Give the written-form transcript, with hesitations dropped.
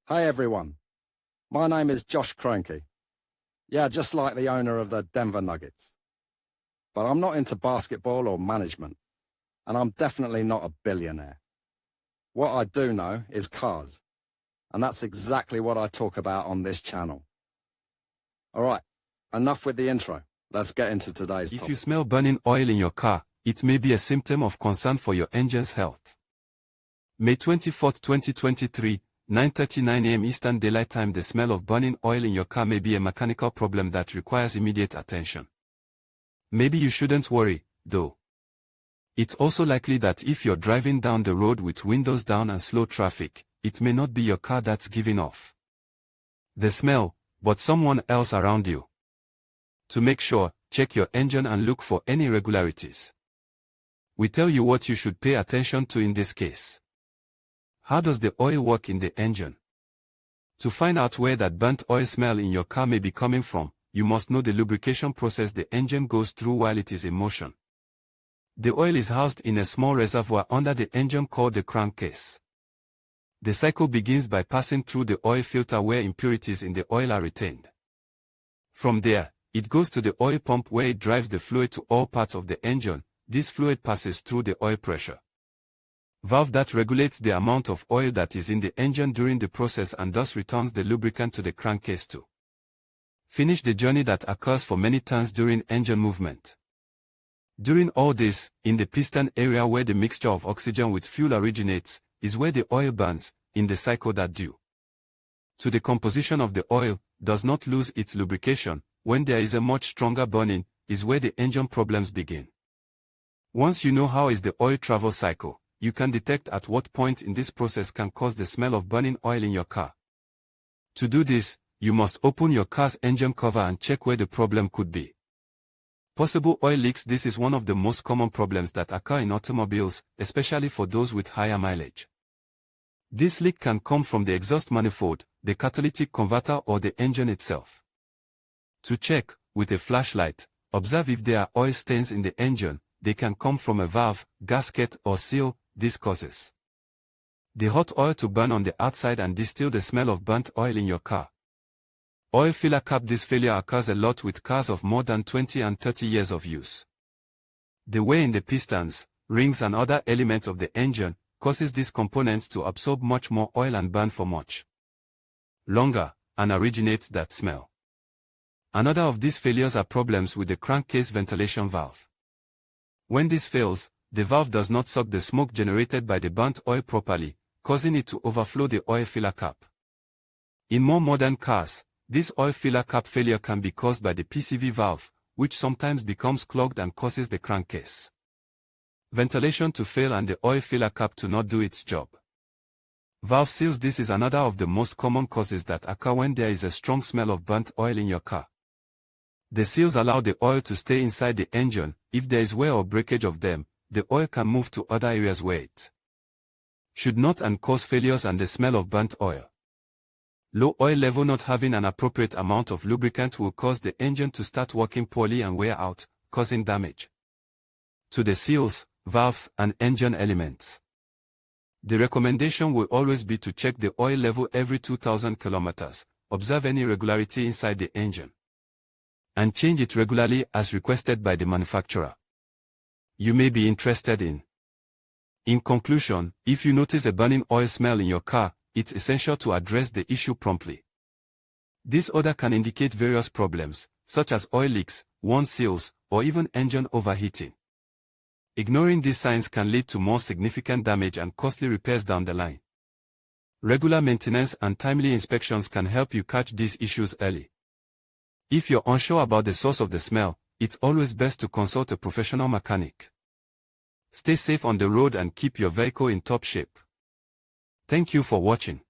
Hey everyone, my name is Josh Kroenke. Yeah, just like the owner of the Denver Nuggets. But I'm not into basketball or management, and I'm definitely not a billionaire. What I do know is cars, and that's exactly what I talk about on this channel. Alright, enough with the intro. Let's get into today's topic. If you smell burning oil in your car, it may be a symptom of concern for your engine's health. May 24, 2023, 9:39 a.m. Eastern Daylight Time. The smell of burning oil in your car may be a mechanical problem that requires immediate attention. Maybe you shouldn't worry, though. It's also likely that if you're driving down the road with windows down and slow traffic, it may not be your car that's giving off the smell, but someone else around you. To make sure, check your engine and look for any irregularities. We tell you what you should pay attention to in this case. How does the oil work in the engine? To find out where that burnt oil smell in your car may be coming from, you must know the lubrication process the engine goes through while it is in motion. The oil is housed in a small reservoir under the engine called the crankcase. The cycle begins by passing through the oil filter where impurities in the oil are retained. From there, it goes to the oil pump where it drives the fluid to all parts of the engine. This fluid passes through the oil pressure valve that regulates the amount of oil that is in the engine during the process and thus returns the lubricant to the crankcase to finish the journey that occurs for many turns during engine movement. During all this, in the piston area where the mixture of oxygen with fuel originates, is where the oil burns, in the cycle that due to the composition of the oil, does not lose its lubrication. When there is a much stronger burning, is where the engine problems begin. Once you know how is the oil travel cycle, you can detect at what point in this process can cause the smell of burning oil in your car. To do this, you must open your car's engine cover and check where the problem could be. Possible oil leaks. This is one of the most common problems that occur in automobiles, especially for those with higher mileage. This leak can come from the exhaust manifold, the catalytic converter, or the engine itself. To check, with a flashlight, observe if there are oil stains in the engine. They can come from a valve, gasket, or seal. This causes the hot oil to burn on the outside and distill the smell of burnt oil in your car. Oil filler cap. This failure occurs a lot with cars of more than 20 and 30 years of use. The wear in the pistons, rings and other elements of the engine causes these components to absorb much more oil and burn for much longer, and originates that smell. Another of these failures are problems with the crankcase ventilation valve. When this fails, the valve does not suck the smoke generated by the burnt oil properly, causing it to overflow the oil filler cap. In more modern cars, this oil filler cap failure can be caused by the PCV valve, which sometimes becomes clogged and causes the crankcase ventilation to fail and the oil filler cap to not do its job. Valve seals. This is another of the most common causes that occur when there is a strong smell of burnt oil in your car. The seals allow the oil to stay inside the engine. If there is wear or breakage of them, the oil can move to other areas where it should not and cause failures and the smell of burnt oil. Low oil level. Not having an appropriate amount of lubricant will cause the engine to start working poorly and wear out, causing damage to the seals, valves, and engine elements. The recommendation will always be to check the oil level every 2,000 kilometers, observe any irregularity inside the engine, and change it regularly as requested by the manufacturer. You may be interested in. In conclusion, if you notice a burning oil smell in your car, it's essential to address the issue promptly. This odor can indicate various problems, such as oil leaks, worn seals, or even engine overheating. Ignoring these signs can lead to more significant damage and costly repairs down the line. Regular maintenance and timely inspections can help you catch these issues early. If you're unsure about the source of the smell, it's always best to consult a professional mechanic. Stay safe on the road and keep your vehicle in top shape. Thank you for watching.